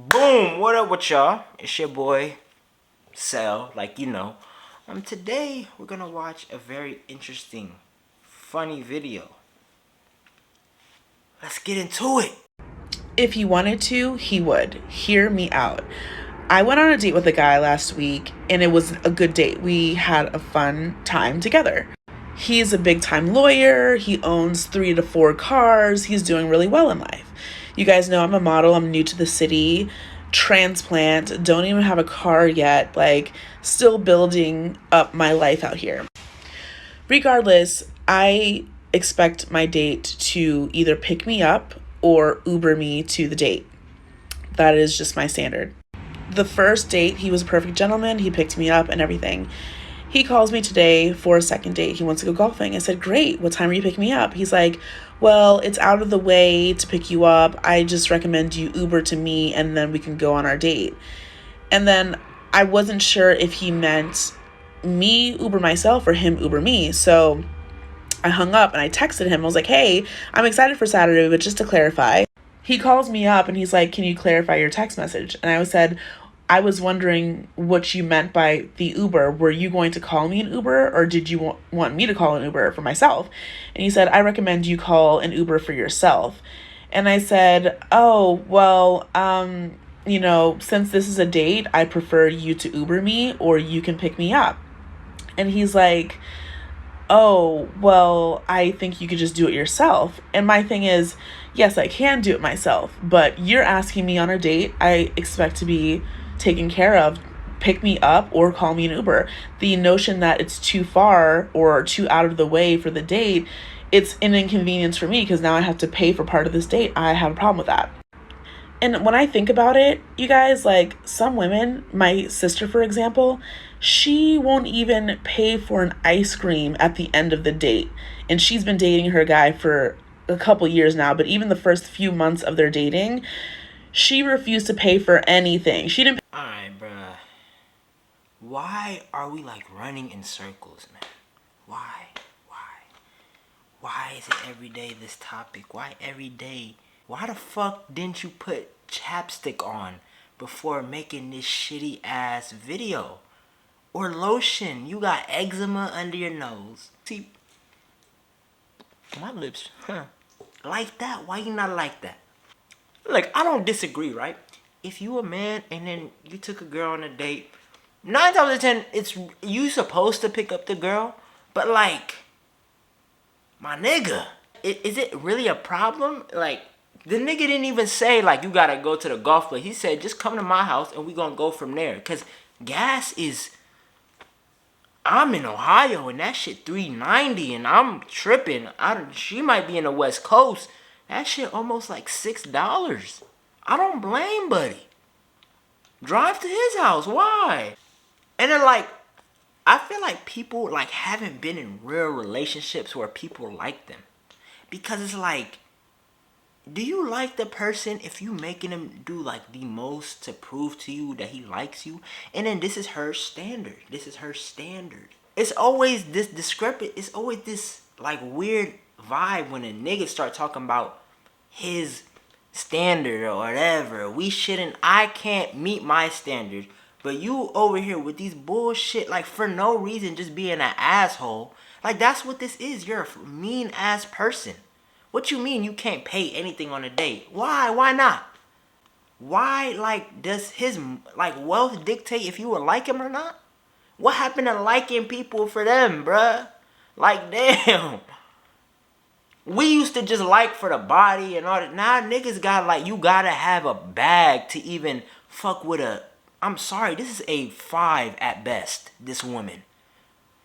Boom! What up with y'all? It's your boy, Sell, like you know. Today we're gonna watch a very interesting, funny video. Let's get into it. If he wanted to, he would. Hear me out. I went on a date with a guy last week, and it was a good date. We had a fun time together. He's a big-time lawyer. He owns 3 to 4 cars. He's doing really well in life. You guys know I'm a model. I'm new to the city. Transplant. Don't even have a car yet. Still building up my life out here. Regardless, I expect my date to either pick me up or Uber me to the date. That is just my standard. The first date, he was a perfect gentleman. He picked me up and everything. He calls me today for a second date. He wants to go golfing. I said, great. What time are you picking me up? He's like, well, it's out of the way to pick you up. I just recommend you Uber to me and then we can go on our date. And then I wasn't sure if he meant me Uber myself or him Uber me. So I hung up and I texted him. I was like, hey, I'm excited for Saturday, but just to clarify. He calls me up and he's like, can you clarify your text message? And I said, I was wondering what you meant by the Uber. Were you going to call me an Uber or did you want me to call an Uber for myself? And he said, I recommend you call an Uber for yourself. And I said, oh, well, since this is a date, I prefer you to Uber me or you can pick me up. And he's like, oh, well, I think you could just do it yourself. And my thing is, yes, I can do it myself, but you're asking me on a date. I expect to be taken care of. Pick me up or call me an Uber. The notion that it's too far or too out of the way for the date, it's an inconvenience for me because now I have to pay for part of this date. I have a problem with that. And when I think about it, you guys, some women, my sister, for example, she won't even pay for an ice cream at the end of the date. And she's been dating her guy for a couple years now, but even the first few months of their dating, she refused to pay for anything. She didn't. Alright, bruh. Why are we running in circles, man? Why? Why is it every day this topic? Why every day? Why the fuck didn't you put chapstick on before making this shitty ass video? Or lotion. You got eczema under your nose. See, my lips, like that? Why you not like that? I don't disagree, right? If you a man and then you took a girl on a date, 9 times out of 10, it's you supposed to pick up the girl, but my nigga, is it really a problem? The nigga didn't even say you gotta go to the golf place. He said just come to my house and we gonna go from there. Cause gas is, I'm in Ohio and that shit $3.90 and I'm tripping. She might be in the West Coast. That shit almost $6. I don't blame buddy. Drive to his house. Why? And then I feel like people haven't been in real relationships where people like them. Because it's do you like the person if you making him do the most to prove to you that he likes you? And then this is her standard. It's always this discrepant. It's always this weird vibe when a nigga start talking about his standard or whatever. I can't meet my standard. But you over here with these bullshit, for no reason, just being an asshole. That's what this is. You're a mean ass person. What you mean you can't pay anything on a date? Why? Why not? Why, does his, wealth dictate if you will like him or not? What happened to liking people for them, bruh? Damn. We used to just for the body and all that. Now niggas got, you gotta have a bag to even fuck with I'm sorry, this is a 5 at best, this woman.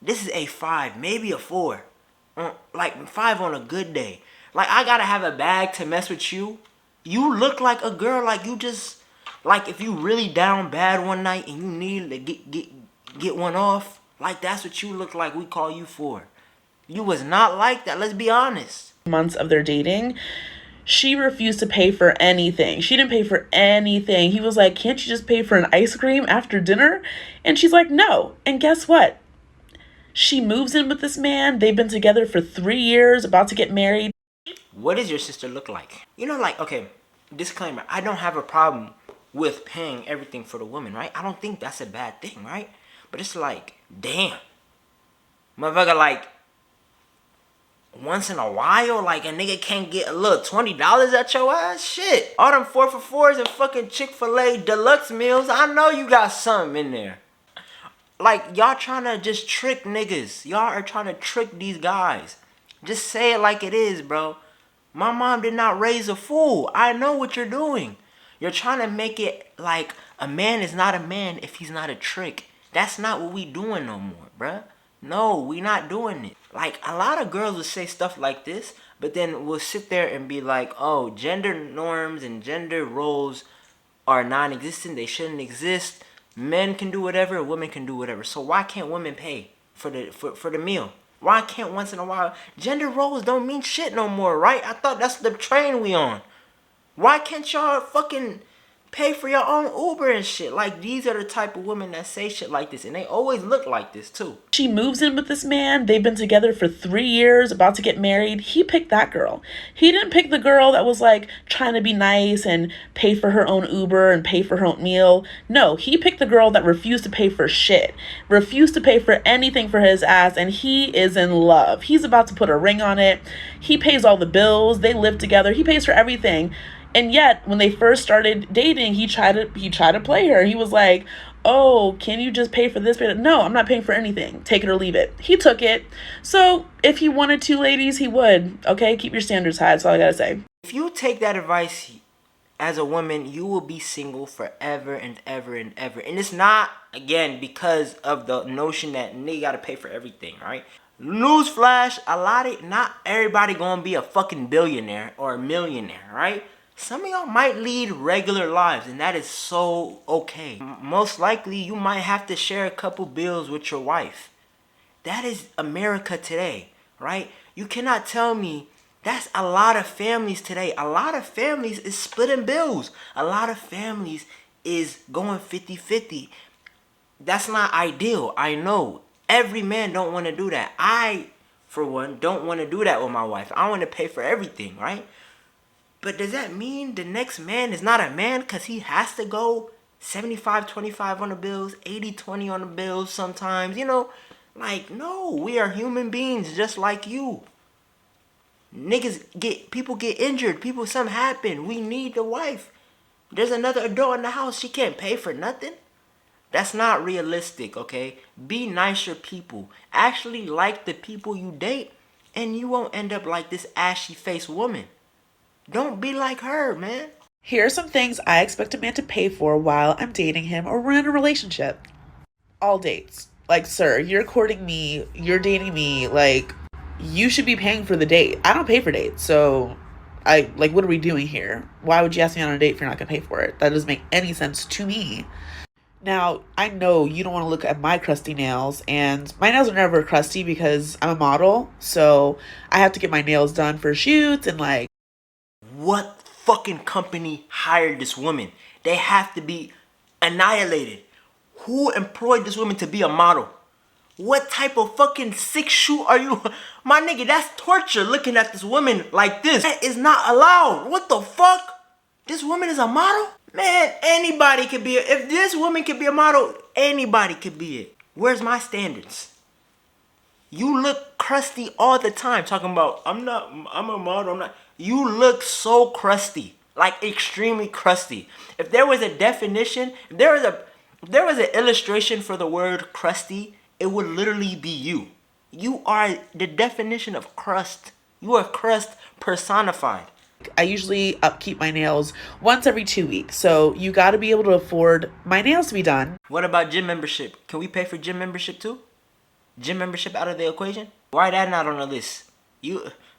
This is a 5, maybe a 4. 5 on a good day. I gotta have a bag to mess with you. You look like a girl, you just, if you really down bad one night and you need to get one off, that's what you look like. We call you for. You was not like that. Let's be honest. Months of their dating, she refused to pay for anything. She didn't pay for anything. He was like, can't you just pay for an ice cream after dinner? And she's like, no. And guess what? She moves in with this man. They've been together for 3 years, about to get married. What does your sister look like? Okay, disclaimer. I don't have a problem with paying everything for the woman, right? I don't think that's a bad thing, right? But it's like, damn. Motherfucker, like, once in a while, like, a nigga can't get a little $20 at your ass? Shit. All them 4 for 4s and fucking Chick-fil-A deluxe meals, I know you got something in there. Like, y'all trying to just trick niggas. Y'all are trying to trick these guys. Just say it like it is, bro. My mom did not raise a fool. I know what you're doing. You're trying to make it like a man is not a man if he's not a trick. That's not what we doing no more, bruh. No, we not doing it. Like, a lot of girls will say stuff like this, but then we'll sit there and be like, oh, gender norms and gender roles are non-existent. They shouldn't exist. Men can do whatever, women can do whatever. So why can't women pay for the meal? Why can't once in a while? Gender roles don't mean shit no more, right? I thought that's the train we on. Why can't y'all fucking pay for your own Uber and shit? Like, these are the type of women that say shit like this, and they always look like this too. She moves in with this man. They've been together for 3 years, about to get married. He picked that girl. He didn't pick the girl that was like trying to be nice and pay for her own Uber and pay for her own meal. No, he picked the girl that refused to pay for shit, refused to pay for anything for his ass, and he is in love. He's about to put a ring on it. He pays all the bills. They live together. He pays for everything. And yet, when they first started dating, he tried to play her. He was like, oh, can you just pay for this? No, I'm not paying for anything. Take it or leave it. He took it. So if he wanted to, ladies, he would. Okay, keep your standards high. That's all I gotta say. If you take that advice as a woman, you will be single forever and ever and ever. And it's not, again, because of the notion that nigga gotta pay for everything, right? Newsflash, not everybody gonna be a fucking billionaire or a millionaire, right? Some of y'all might lead regular lives, and that is so okay. Most likely, you might have to share a couple bills with your wife. That is America today, right? You cannot tell me that's a lot of families today. A lot of families is splitting bills. A lot of families is going 50-50. That's not ideal. I know. Every man don't want to do that. I, for one, don't want to do that with my wife. I want to pay for everything, right? But does that mean the next man is not a man because he has to go 75-25 on the bills, 80-20 on the bills sometimes? You know, like, no, we are human beings just like you. People get injured. Something happen. We need the wife. There's another adult in the house. She can't pay for nothing. That's not realistic, okay? Be nicer people. Actually like the people you date, and you won't end up like this ashy-faced woman. Don't be like her, man. Here are some things I expect a man to pay for while I'm dating him or we're in a relationship. All dates. Like, sir, you're courting me, you're dating me, like, you should be paying for the date. I don't pay for dates, so what are we doing here? Why would you ask me on a date if you're not gonna pay for it? That doesn't make any sense to me. Now, I know you don't want to look at my crusty nails, and my nails are never crusty because I'm a model, so I have to get my nails done for shoots and like, what fucking company hired this woman? They have to be annihilated. Who employed this woman to be a model? What type of fucking sick shoot are you? My nigga, that's torture looking at this woman like this. That is not allowed. What the fuck? This woman is a model? Man, anybody could be if this woman could be a model, anybody could be it. Where's my standards? You look crusty all the time talking about, I'm a model, I'm not. You look so crusty, like extremely crusty. If there was a definition, if there was an illustration for the word crusty, it would literally be you. You are the definition of crust. You are crust personified. I usually upkeep my nails once every 2 weeks, so you got to be able to afford my nails to be done. What about gym membership? Can we pay for gym membership too? Gym membership out of the equation? Why that not on the list?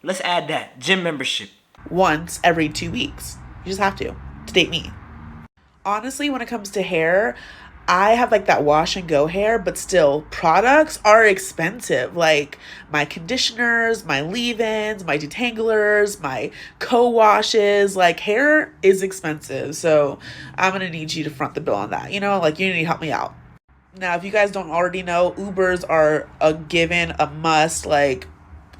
Let's add that. Gym membership. Once every 2 weeks. You just have to date me. Honestly, when it comes to hair, I have like that wash and go hair, but still, products are expensive. Like my conditioners, my leave-ins, my detanglers, my co-washes, like hair is expensive. So I'm going to need you to front the bill on that. You know, like you need to help me out. Now, if you guys don't already know, Ubers are a given, a must. Like,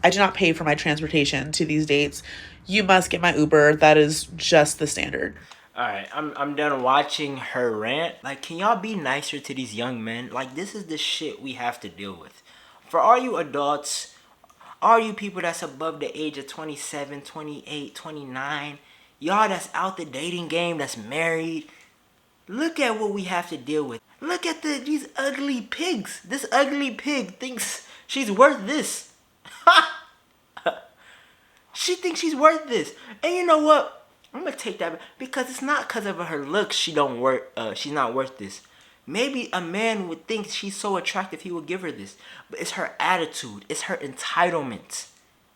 I do not pay for my transportation to these dates. You must get my Uber. That is just the standard. Alright, I'm done watching her rant. Like, can y'all be nicer to these young men? Like, this is the shit we have to deal with. For all you adults, all you people that's above the age of 27, 28, 29, y'all that's out the dating game, that's married, look at what we have to deal with. Look at these ugly pigs. This ugly pig thinks she's worth this. She thinks she's worth this. And you know what? I'm gonna take that back, because it's not because of her looks she's not worth this. Maybe a man would think she's so attractive he would give her this. But it's her attitude. It's her entitlement.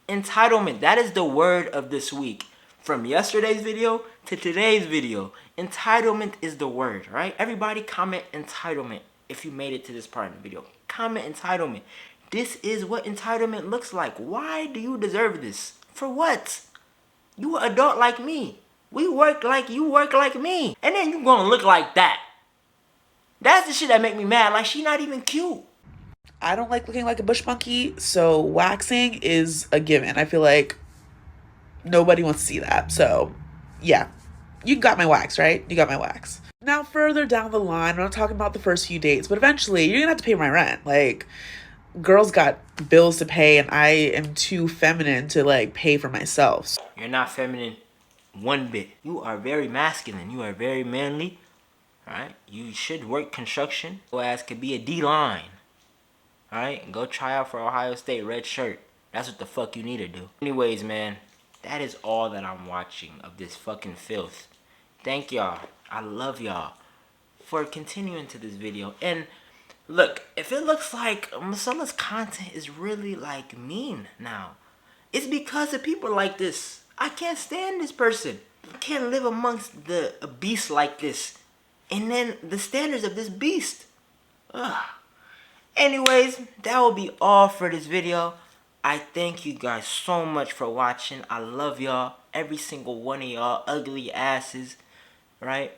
Entitlement. That is the word of this week. From yesterday's video to today's video. Entitlement is the word, right? Everybody comment entitlement if you made it to this part of the video. Comment entitlement. This is what entitlement looks like. Why do you deserve this? For what? You an adult like me. We work like you work like me. And then you gonna look like that. That's the shit that make me mad. Like, she not even cute. I don't like looking like a bush monkey, so waxing is a given. I feel like nobody wants to see that. So, yeah. You got my wax, right? You got my wax. Now, further down the line, I'm not talking about the first few dates, but eventually, you're gonna have to pay my rent. Like, girls got bills to pay, and I am too feminine to, like, pay for myself. You're not feminine one bit. You are very masculine. You are very manly. Alright? You should work construction. Your ass could be a D-line. Alright? Go try out for Ohio State, red shirt. That's what the fuck you need to do. Anyways, man, that is all that I'm watching of this fucking filth. Thank y'all. I love y'all for continuing to this video. And look, if it looks like Mansell's content is really, like, mean now, it's because of people like this. I can't stand this person. I can't live amongst a beast like this. And then the standards of this beast. Ugh. Anyways, that will be all for this video. I thank you guys so much for watching. I love y'all. Every single one of y'all ugly asses. Right?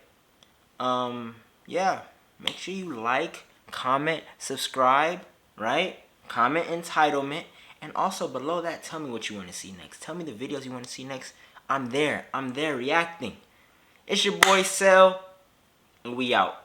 Yeah. Make sure you like, comment, subscribe. Right? Comment entitlement. And also below that, tell me what you want to see next. Tell me the videos you want to see next. I'm there. I'm there reacting. It's your boy Sel. And we out.